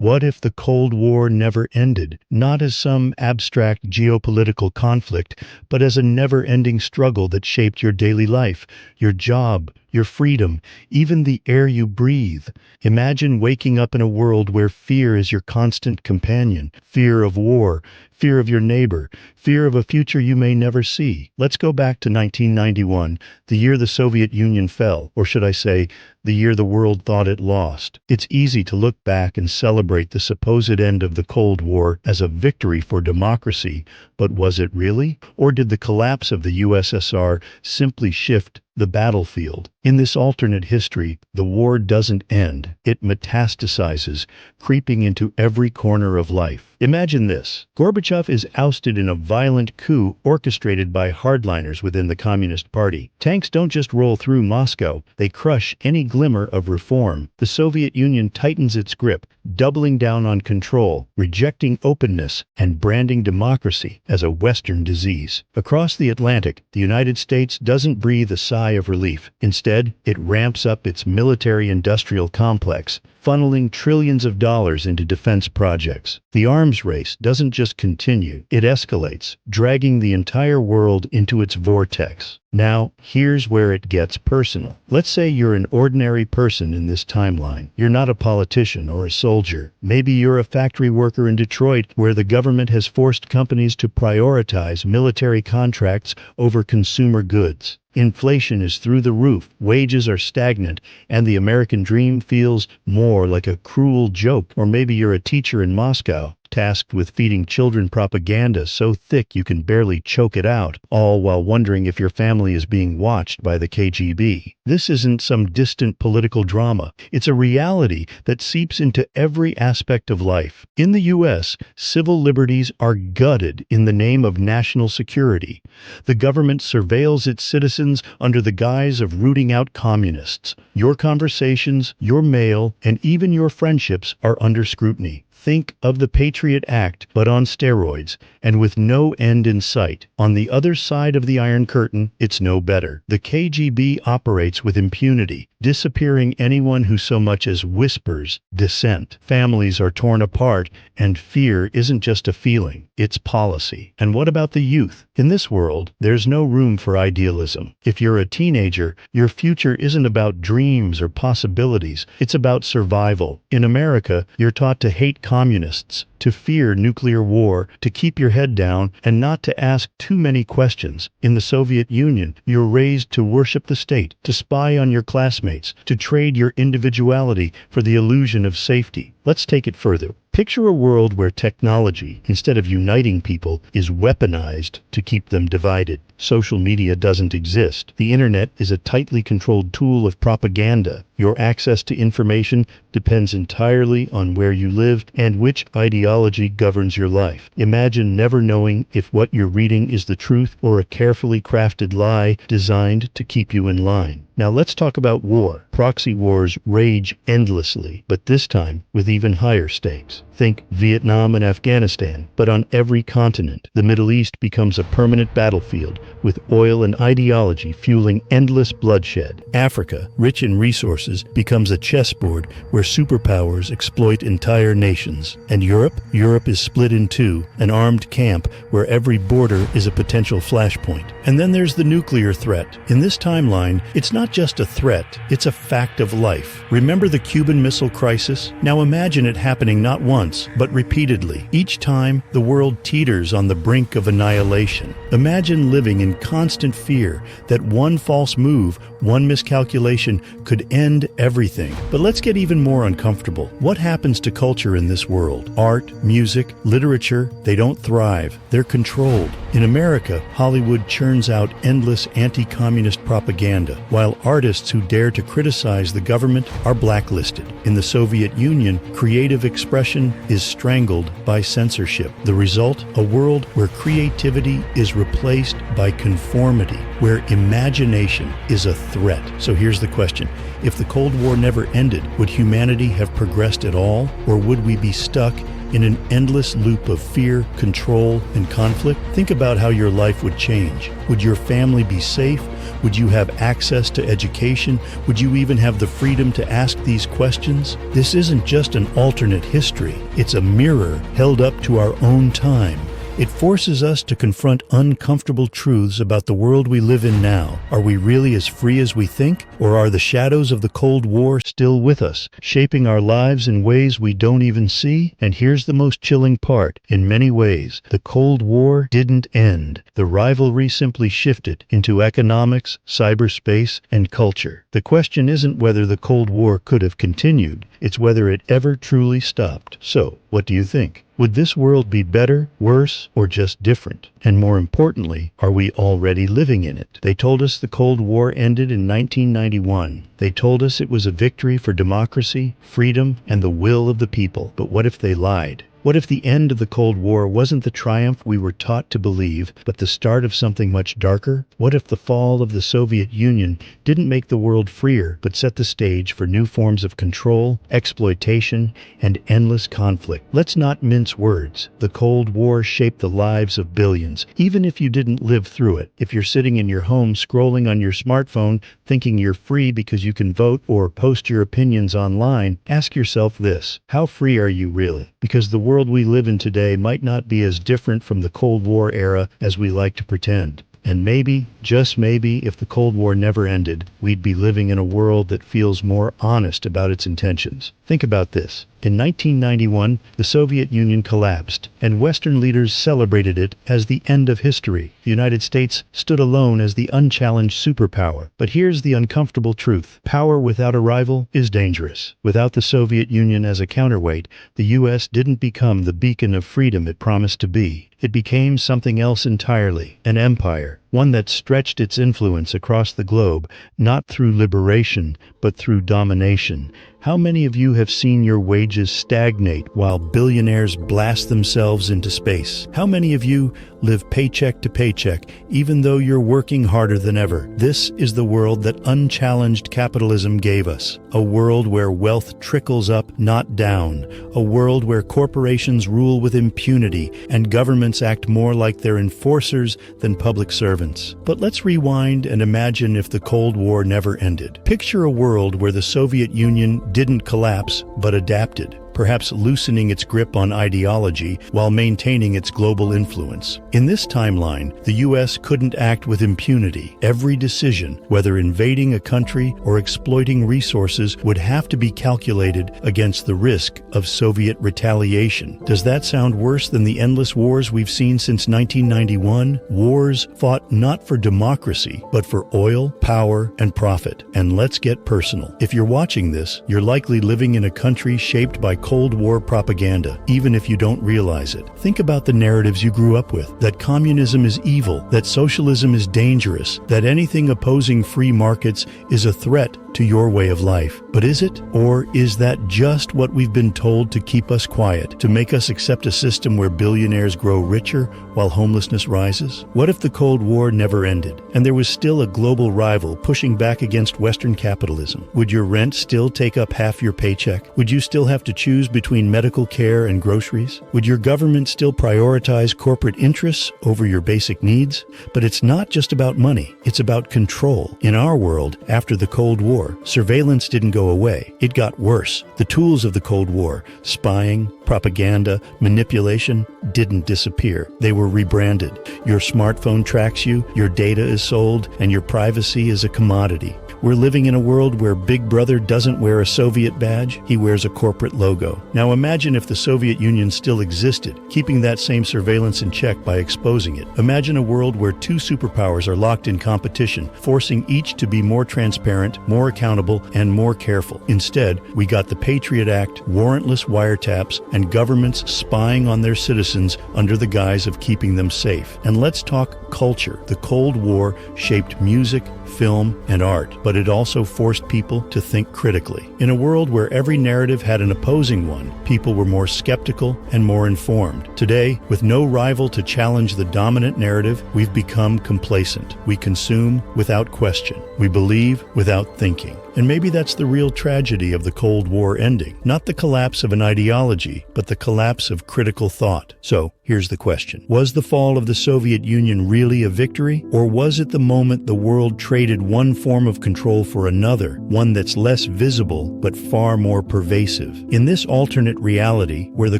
What if the Cold War never ended, not as some abstract geopolitical conflict, but as a never-ending struggle that shaped your daily life, your job, your freedom, even the air you breathe? Imagine waking up in a world where fear is your constant companion, fear of war, fear of your neighbor, fear of a future you may never see. Let's go back to 1991, the year the Soviet Union fell, or should I say, the year the world thought it lost. It's easy to look back and celebrate the supposed end of the Cold War as a victory for democracy, but was it really? Or did the collapse of the USSR simply shift the battlefield? In this alternate history, the war doesn't end. It metastasizes, creeping into every corner of life. Imagine this. Gorbachev is ousted in a violent coup orchestrated by hardliners within the Communist Party. Tanks don't just roll through Moscow, they crush any glimmer of reform. The Soviet Union tightens its grip, doubling down on control, rejecting openness, and branding democracy as a Western disease. Across the Atlantic, the United States doesn't breathe a sigh of relief. Instead, it ramps up its military-industrial complex, funneling trillions of dollars into defense projects. The arms race doesn't just continue, it escalates, dragging the entire world into its vortex. Now, here's where it gets personal. Let's say you're an ordinary person in this timeline. You're not a politician or a soldier. Maybe you're a factory worker in Detroit where the government has forced companies to prioritize military contracts over consumer goods. Inflation is through the roof, wages are stagnant, and the American dream feels more like a cruel joke. Or maybe you're a teacher in Moscow, tasked with feeding children propaganda so thick you can barely choke it out, all while wondering if your family is being watched by the KGB. This isn't some distant political drama. It's a reality that seeps into every aspect of life. In the U.S., civil liberties are gutted in the name of national security. The government surveils its citizens under the guise of rooting out communists. Your conversations, your mail, and even your friendships are under scrutiny. Think of the Patriot Act, but on steroids, and with no end in sight. On the other side of the Iron Curtain, it's no better. The KGB operates with impunity, disappearing anyone who so much as whispers dissent. Families are torn apart, and fear isn't just a feeling, it's policy. And what about the youth? In this world, there's no room for idealism. If you're a teenager, your future isn't about dreams or possibilities, it's about survival. In America, you're taught to hate communists, to fear nuclear war, to keep your head down, and not to ask too many questions. In the Soviet Union, you're raised to worship the state, to spy on your classmates, to trade your individuality for the illusion of safety. Let's take it further. Picture a world where technology, instead of uniting people, is weaponized to keep them divided. Social media doesn't exist. The internet is a tightly controlled tool of propaganda. Your access to information depends entirely on where you live and which ideology governs your life. Imagine never knowing if what you're reading is the truth or a carefully crafted lie designed to keep you in line. Now let's talk about war. Proxy wars rage endlessly, but this time with even higher stakes. Think Vietnam and Afghanistan, but on every continent. The Middle East becomes a permanent battlefield, with oil and ideology fueling endless bloodshed. Africa, rich in resources, becomes a chessboard where superpowers exploit entire nations. And Europe? Europe is split in two, an armed camp where every border is a potential flashpoint. And then there's the nuclear threat. In this timeline, it's not just a threat, it's a fact of life. Remember the Cuban Missile Crisis? Now imagine it happening not once, but repeatedly. Each time, the world teeters on the brink of annihilation. Imagine living in constant fear that one false move, one miscalculation could end everything. But let's get even more uncomfortable. What happens to culture in this world? Art, music, literature, they don't thrive. They're controlled. In America, Hollywood churns out endless anti-communist propaganda, while artists who dare to criticize the government are blacklisted. In the Soviet Union, creative expression is strangled by censorship. The result? A world where creativity is replaced by conformity, where imagination is a threat. So here's the question. If the Cold War never ended, would humanity have progressed at all? Or would we be stuck in an endless loop of fear, control, and conflict? Think about how your life would change. Would your family be safe? Would you have access to education? Would you even have the freedom to ask these questions? This isn't just an alternate history. It's a mirror held up to our own time. It forces us to confront uncomfortable truths about the world we live in now. Are we really as free as we think? Or are the shadows of the Cold War still with us, shaping our lives in ways we don't even see? And here's the most chilling part. In many ways, the Cold War didn't end. The rivalry simply shifted into economics, cyberspace, and culture. The question isn't whether the Cold War could have continued. It's whether it ever truly stopped. So, what do you think? Would this world be better, worse, or just different? And more importantly, are we already living in it? They told us the Cold War ended in 1991. They told us it was a victory for democracy, freedom, and the will of the people. But what if they lied? What if the end of the Cold War wasn't the triumph we were taught to believe, but the start of something much darker? What if the fall of the Soviet Union didn't make the world freer, but set the stage for new forms of control, exploitation, and endless conflict? Let's not mince words. The Cold War shaped the lives of billions, even if you didn't live through it. If you're sitting in your home scrolling on your smartphone, thinking you're free because you can vote or post your opinions online, ask yourself this: how free are you really? Because the world we live in today might not be as different from the Cold War era as we like to pretend. And maybe, just maybe, if the Cold War never ended, we'd be living in a world that feels more honest about its intentions. Think about this. In 1991, the Soviet Union collapsed, and Western leaders celebrated it as the end of history. The United States stood alone as the unchallenged superpower. But here's the uncomfortable truth. Power without a rival is dangerous. Without the Soviet Union as a counterweight, the U.S. didn't become the beacon of freedom it promised to be. It became something else entirely, an empire, one that stretched its influence across the globe, not through liberation, but through domination. How many of you have seen your wages stagnate while billionaires blast themselves into space? How many of you live paycheck to paycheck, even though you're working harder than ever? This is the world that unchallenged capitalism gave us. A world where wealth trickles up, not down. A world where corporations rule with impunity and governments act more like they're enforcers than public servants. But let's rewind and imagine if the Cold War never ended. Picture a world where the Soviet Union didn't collapse, but adapted, perhaps loosening its grip on ideology while maintaining its global influence. In this timeline, the U.S. couldn't act with impunity. Every decision, whether invading a country or exploiting resources, would have to be calculated against the risk of Soviet retaliation. Does that sound worse than the endless wars we've seen since 1991? Wars fought not for democracy, but for oil, power, and profit. And let's get personal. If you're watching this, you're likely living in a country shaped by Cold War propaganda, even if you don't realize it. Think about the narratives you grew up with, that communism is evil, that socialism is dangerous, that anything opposing free markets is a threat to your way of life. But is it? Or is that just what we've been told to keep us quiet, to make us accept a system where billionaires grow richer while homelessness rises? What if the Cold War never ended, and there was still a global rival pushing back against Western capitalism? Would your rent still take up half your paycheck? Would you still have to choose between medical care and groceries? Would your government still prioritize corporate interests over your basic needs? But it's not just about money, it's about control. In our world, after the Cold War, surveillance didn't go away. It got worse. The tools of the Cold War, spying, propaganda, manipulation, didn't disappear. They were rebranded. Your smartphone tracks you, your data is sold, and your privacy is a commodity. We're living in a world where Big Brother doesn't wear a Soviet badge, he wears a corporate logo. Now imagine if the Soviet Union still existed, keeping that same surveillance in check by exposing it. Imagine a world where two superpowers are locked in competition, forcing each to be more transparent, more accountable, and more careful. Instead, we got the Patriot Act, warrantless wiretaps, and governments spying on their citizens under the guise of keeping them safe. And let's talk culture. The Cold War shaped music, film, and art, but it also forced people to think critically. In a world where every narrative had an opposing one, people were more skeptical and more informed. Today, with no rival to challenge the dominant narrative, we've become complacent. We consume without question. We believe without thinking. And maybe that's the real tragedy of the Cold War ending. Not the collapse of an ideology, but the collapse of critical thought. So, here's the question. Was the fall of the Soviet Union really a victory? Or was it the moment the world traded one form of control for another, one that's less visible but far more pervasive? In this alternate reality, where the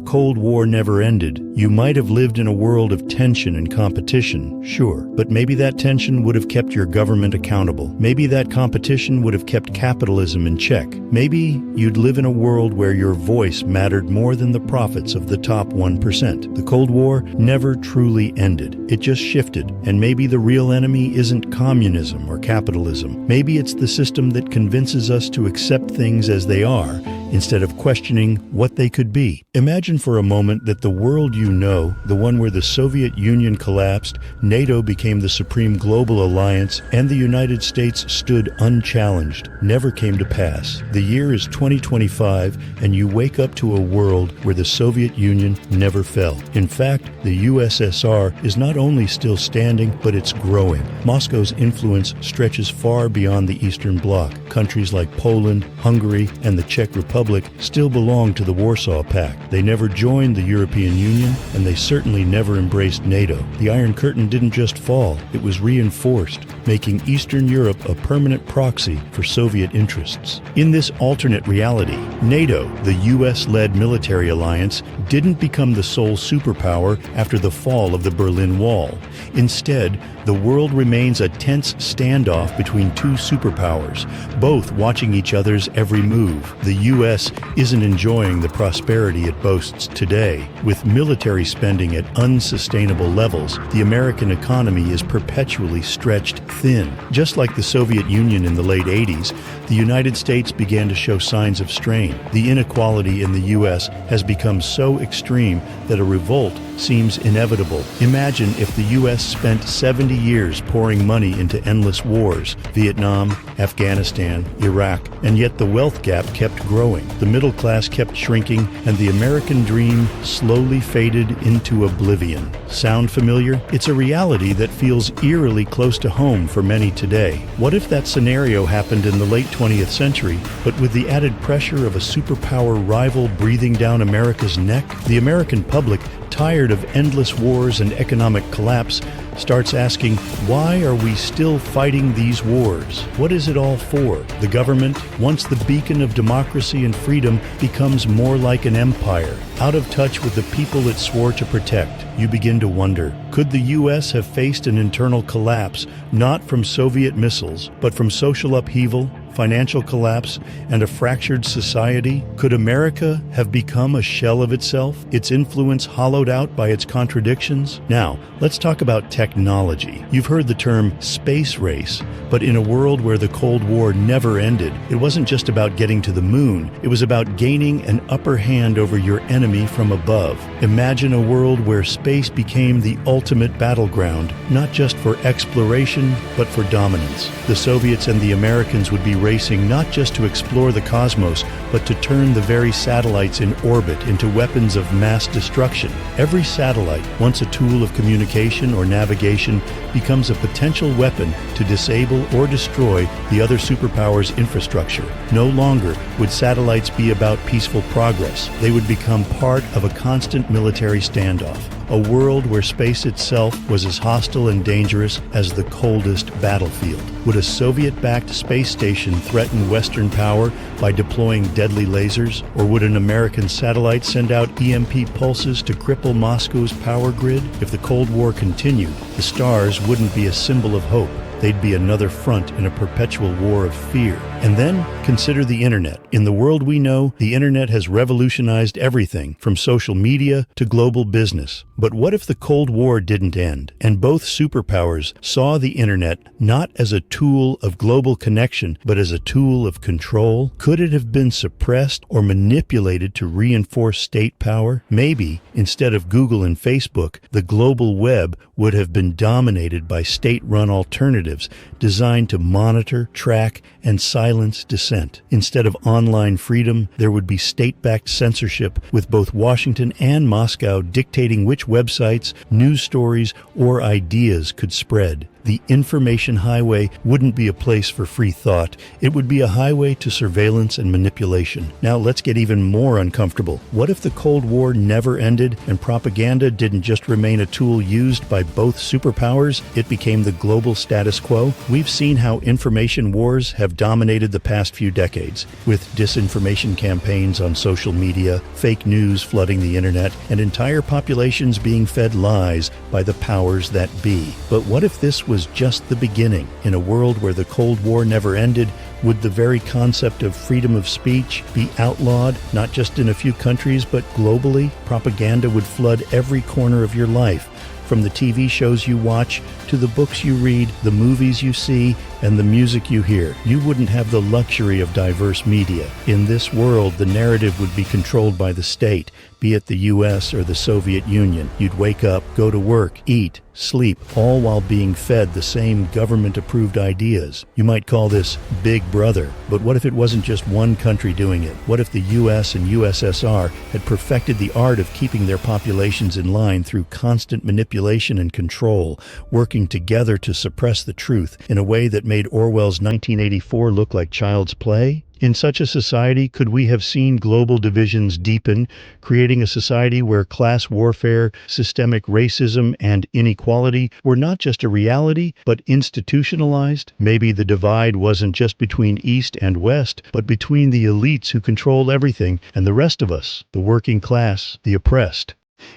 Cold War never ended, you might have lived in a world of tension and competition, sure, but maybe that tension would have kept your government accountable. Maybe that competition would have kept capitalism in check. Maybe you'd live in a world where your voice mattered more than the profits of the top 1%. The Cold War never truly ended. It just shifted, and maybe the real enemy isn't communism or capitalism. Maybe it's the system that convinces us to accept things as they are, instead of questioning what they could be. Imagine for a moment that the world you know, the one where the Soviet Union collapsed, NATO became the supreme global alliance, and the United States stood unchallenged, never came to pass. The year is 2025, and you wake up to a world where the Soviet Union never fell. In fact, the USSR is not only still standing, but it's growing. Moscow's influence stretches far beyond the Eastern Bloc. Countries like Poland, Hungary, and the Czech Republic still belong to the Warsaw Pact. They never joined the European Union, and they certainly never embraced NATO. The Iron Curtain didn't just fall, it was reinforced, making Eastern Europe a permanent proxy for Soviet interests. In this alternate reality, NATO, the US-led military alliance, didn't become the sole superpower after the fall of the Berlin Wall. Instead, the world remains a tense standoff between two superpowers, both watching each other's every move. The US isn't enjoying the prosperity it boasts today. With military spending at unsustainable levels, the American economy is perpetually stretched thin. Just like the Soviet Union in the late 80s, the United States began to show signs of strain. The inequality in the US has become so extreme that a revolt seems inevitable. Imagine if the US spent 70 years pouring money into endless wars, Vietnam, Afghanistan, Iraq, and yet the wealth gap kept growing. The middle class kept shrinking, and the American dream slowly faded into oblivion. Sound familiar? It's a reality that feels eerily close to home for many today. What if that scenario happened in the late 20th century, but with the added pressure of a superpower rival breathing down America's neck? The American public, tired of endless wars and economic collapse, starts asking, why are we still fighting these wars? What is it all for? The government, once the beacon of democracy and freedom, becomes more like an empire, out of touch with the people it swore to protect. You begin to wonder, could the US have faced an internal collapse, not from Soviet missiles, but from social upheaval, financial collapse, and a fractured society? Could America have become a shell of itself, its influence hollowed out by its contradictions? Now, let's talk about technology. You've heard the term space race, but in a world where the Cold War never ended, it wasn't just about getting to the moon, it was about gaining an upper hand over your enemy from above. Imagine a world where space became the ultimate battleground, not just for exploration, but for dominance. The Soviets and the Americans would be racing not just to explore the cosmos, but to turn the very satellites in orbit into weapons of mass destruction. Every satellite, once a tool of communication or navigation, becomes a potential weapon to disable or destroy the other superpower's infrastructure. No longer would satellites be about peaceful progress. They would become part of a constant military standoff. A world where space itself was as hostile and dangerous as the coldest battlefield. Would a Soviet-backed space station threaten Western power by deploying deadly lasers? Or would an American satellite send out EMP pulses to cripple Moscow's power grid? If the Cold War continued, the stars wouldn't be a symbol of hope. They'd be another front in a perpetual war of fear. And then consider the internet. In the world we know, the internet has revolutionized everything from social media to global business. But what if the Cold War didn't end, and both superpowers saw the internet not as a tool of global connection, but as a tool of control? Could it have been suppressed or manipulated to reinforce state power? Maybe, instead of Google and Facebook, the global web would have been dominated by state-run alternatives designed to monitor, track, and silence dissent. Instead of online freedom, there would be state-backed censorship, with both Washington and Moscow dictating which websites, news stories, or ideas could spread. The information highway wouldn't be a place for free thought. It would be a highway to surveillance and manipulation. Now let's get even more uncomfortable. What if the Cold War never ended and propaganda didn't just remain a tool used by both superpowers? It became the global status quo. We've seen how information wars have dominated the past few decades, with disinformation campaigns on social media, fake news flooding the internet, and entire populations being fed lies by the powers that be. But what if this was just the beginning? In a world where the Cold War never ended, would the very concept of freedom of speech be outlawed, not just in a few countries, but globally? Propaganda would flood every corner of your life, from the TV shows you watch, to the books you read, the movies you see, and the music you hear. You wouldn't have the luxury of diverse media. In this world, the narrative would be controlled by the state, be it the US or the Soviet Union. You'd wake up, go to work, eat, sleep, all while being fed the same government-approved ideas. You might call this Big Brother, but what if it wasn't just one country doing it? What if the US and USSR had perfected the art of keeping their populations in line through constant manipulation and control, working together to suppress the truth in a way that made Orwell's 1984 look like child's play? In such a society, could we have seen global divisions deepen, creating a society where class warfare, systemic racism, and inequality were not just a reality, but institutionalized? Maybe the divide wasn't just between East and West, but between the elites who control everything and the rest of us, the working class, the oppressed.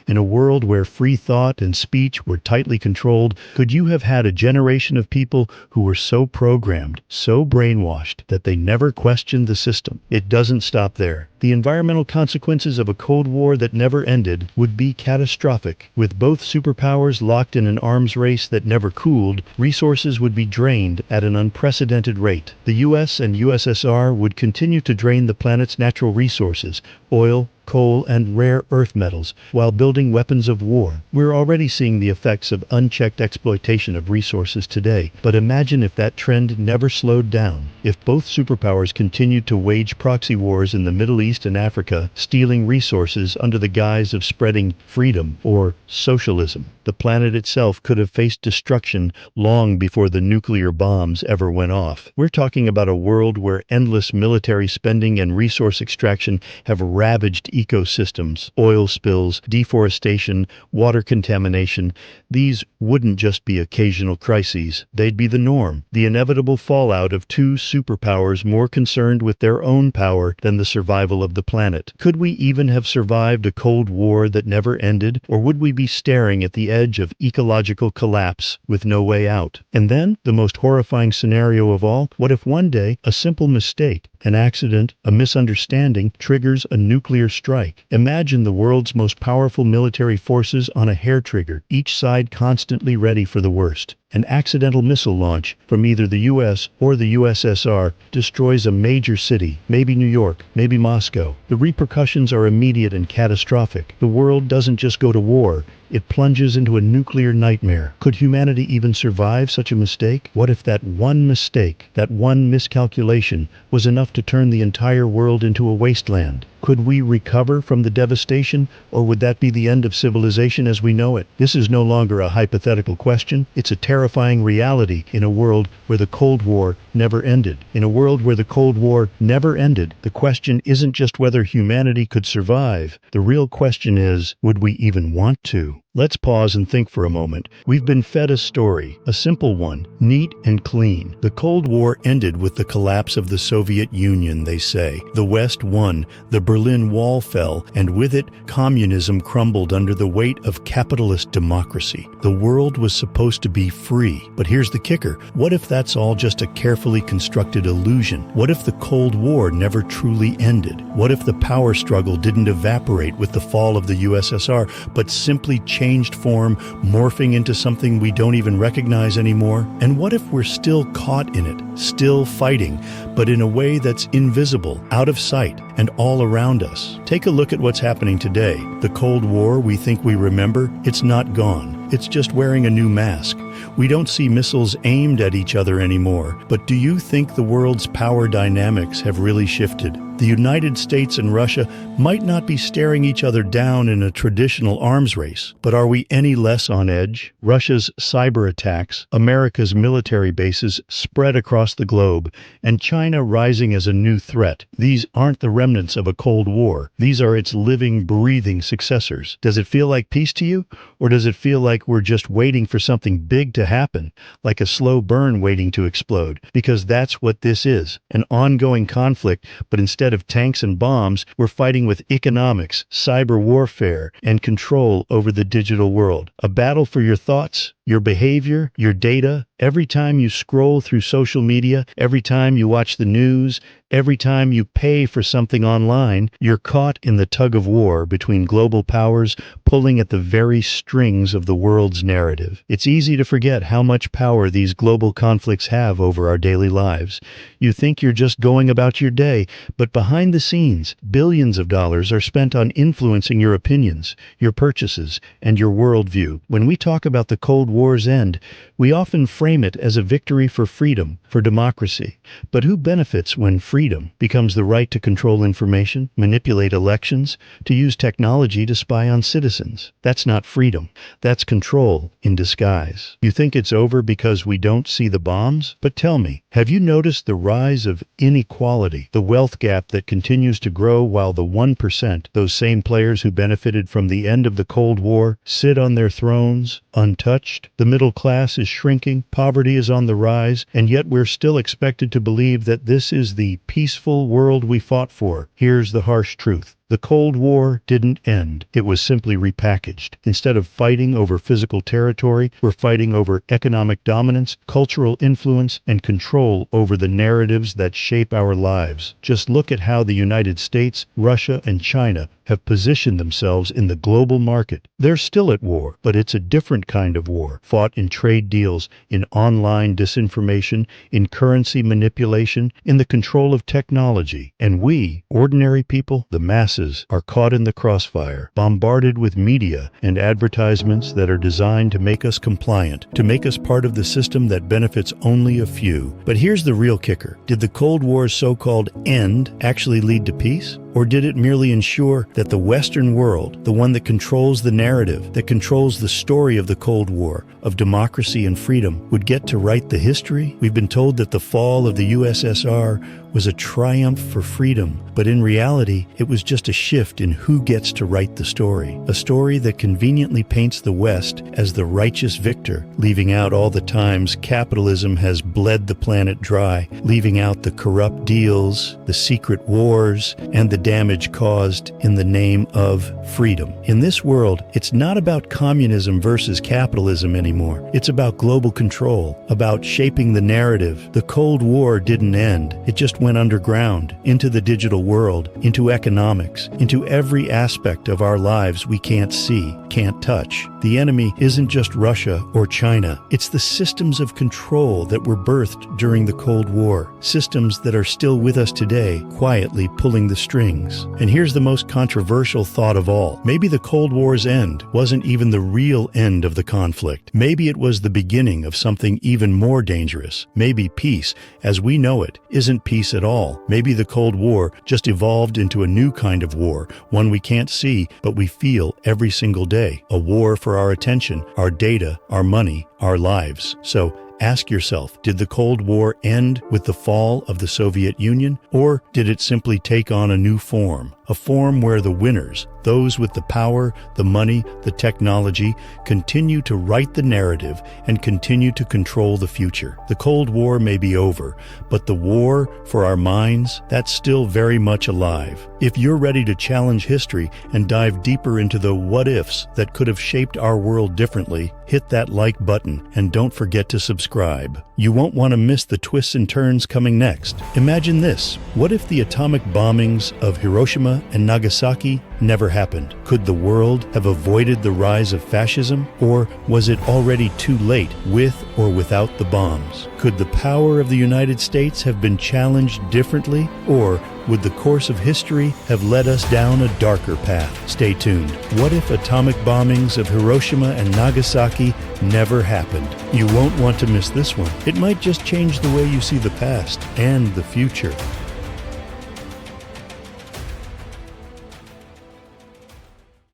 In a world where free thought and speech were tightly controlled, could you have had a generation of people who were so programmed, so brainwashed, that they never questioned the system? It doesn't stop there. The environmental consequences of a Cold War that never ended would be catastrophic. With both superpowers locked in an arms race that never cooled, resources would be drained at an unprecedented rate. The US and USSR would continue to drain the planet's natural resources, oil, coal, and rare earth metals, while building weapons of war. We're already seeing the effects of unchecked exploitation of resources today, but imagine if that trend never slowed down. If both superpowers continued to wage proxy wars in the Middle East and Africa, stealing resources under the guise of spreading freedom or socialism, the planet itself could have faced destruction long before the nuclear bombs ever went off. We're talking about a world where endless military spending and resource extraction have ravaged ecosystems, oil spills, deforestation, water contamination. These wouldn't just be occasional crises, they'd be the norm, the inevitable fallout of two superpowers more concerned with their own power than the survival of the planet. Could we even have survived a Cold War that never ended, or would we be staring at the edge of ecological collapse with no way out? And then, the most horrifying scenario of all, what if one day a simple mistake, an accident, a misunderstanding triggers a nuclear strike? Imagine the world's most powerful military forces on a hair trigger, each side constantly ready for the worst. An accidental missile launch from either the US or the USSR destroys a major city, maybe New York, maybe Moscow. The repercussions are immediate and catastrophic. The world doesn't just go to war, it plunges into a nuclear nightmare. Could humanity even survive such a mistake? What if that one mistake, that one miscalculation, was enough to turn the entire world into a wasteland? Could we recover from the devastation, or would that be the end of civilization as we know it? This is no longer a hypothetical question. It's a terrifying reality in a world where the Cold War never ended. In a world where the Cold War never ended, the question isn't just whether humanity could survive. The real question is, would we even want to? Let's pause and think for a moment. We've been fed a story, a simple one, neat and clean. The Cold War ended with the collapse of the Soviet Union, they say. The West won, the Berlin Wall fell, and with it, communism crumbled under the weight of capitalist democracy. The world was supposed to be free. But here's the kicker. What if that's all just a carefully constructed illusion? What if the Cold War never truly ended? What if the power struggle didn't evaporate with the fall of the USSR, but simply changed form, morphing into something we don't even recognize anymore? And what if we're still caught in it, still fighting, but in a way that's invisible, out of sight, and all around us? Take a look at what's happening today. The Cold War we think we remember, it's not gone. It's just wearing a new mask. We don't see missiles aimed at each other anymore. But do you think the world's power dynamics have really shifted? The United States and Russia might not be staring each other down in a traditional arms race, but are we any less on edge? Russia's cyber attacks, America's military bases spread across the globe, and China rising as a new threat. These aren't the remnants of a Cold War. These are its living, breathing successors. Does it feel like peace to you? Or does it feel like we're just waiting for something big to happen, like a slow burn waiting to explode? Because that's what this is, an ongoing conflict, but instead of tanks and bombs, we're fighting with economics, cyber warfare, and control over the digital world. A battle for your thoughts, your behavior, your data. Every time you scroll through social media, every time you watch the news, every time you pay for something online, you're caught in the tug of war between global powers pulling at the very strings of the world's narrative. It's easy to forget how much power these global conflicts have over our daily lives. You think you're just going about your day, but behind the scenes, billions of dollars are spent on influencing your opinions, your purchases, and your worldview. When we talk about the Cold War's end, we often frame it as a victory for freedom, for democracy. But who benefits when freedom becomes the right to control information, manipulate elections, to use technology to spy on citizens? That's not freedom. That's control in disguise. You think it's over because we don't see the bombs? But tell me, have you noticed the rise of inequality, the wealth gap that continues to grow while the 1%, those same players who benefited from the end of the Cold War, sit on their thrones, untouched? The middle class is shrinking, poverty is on the rise, and yet we're still expected to believe that this is the peaceful world we fought for. Here's the harsh truth. The Cold War didn't end. It was simply repackaged. Instead of fighting over physical territory, we're fighting over economic dominance, cultural influence, and control over the narratives that shape our lives. Just look at how the United States, Russia, and China have positioned themselves in the global market. They're still at war, but it's a different kind of war, fought in trade deals, in online disinformation, in currency manipulation, in the control of technology. And we, ordinary people, the masses, are caught in the crossfire, bombarded with media and advertisements that are designed to make us compliant, to make us part of the system that benefits only a few. But here's the real kicker. Did the Cold War's so-called end actually lead to peace? Or did it merely ensure that the Western world, the one that controls the narrative, that controls the story of the Cold War, of democracy and freedom, would get to write the history? We've been told that the fall of the USSR was a triumph for freedom, but in reality, it was just a shift in who gets to write the story. A story that conveniently paints the West as the righteous victor, leaving out all the times capitalism has bled the planet dry, leaving out the corrupt deals, the secret wars, and the damage caused in the name of freedom. In this world, it's not about communism versus capitalism anymore. It's about global control, about shaping the narrative. The Cold War didn't end. It just went underground, into the digital world, into economics, into every aspect of our lives we can't see, can't touch. The enemy isn't just Russia or China. It's the systems of control that were birthed during the Cold War, systems that are still with us today, quietly pulling the strings. And here's the most controversial thought of all. Maybe the Cold War's end wasn't even the real end of the conflict. Maybe it was the beginning of something even more dangerous. Maybe peace, as we know it, isn't peace at all. Maybe the Cold War just evolved into a new kind of war, one we can't see, but we feel every single day. A war for our attention, our data, our money, our lives. So, ask yourself, did the Cold War end with the fall of the Soviet Union, or did it simply take on a new form? A form where the winners, those with the power, the money, the technology, continue to write the narrative and continue to control the future. The Cold War may be over, but the war for our minds, that's still very much alive. If you're ready to challenge history and dive deeper into the what-ifs that could have shaped our world differently, hit that like button and don't forget to subscribe. You won't want to miss the twists and turns coming next. Imagine this. What if the atomic bombings of Hiroshima and Nagasaki never happened? Could the world have avoided the rise of fascism? Or was it already too late with or without the bombs? Could the power of the United States have been challenged differently? Or Would the course of history have led us down a darker path? Stay tuned. What if atomic bombings of Hiroshima and Nagasaki never happened? You won't want to miss this one. It might just change the way you see the past and the future.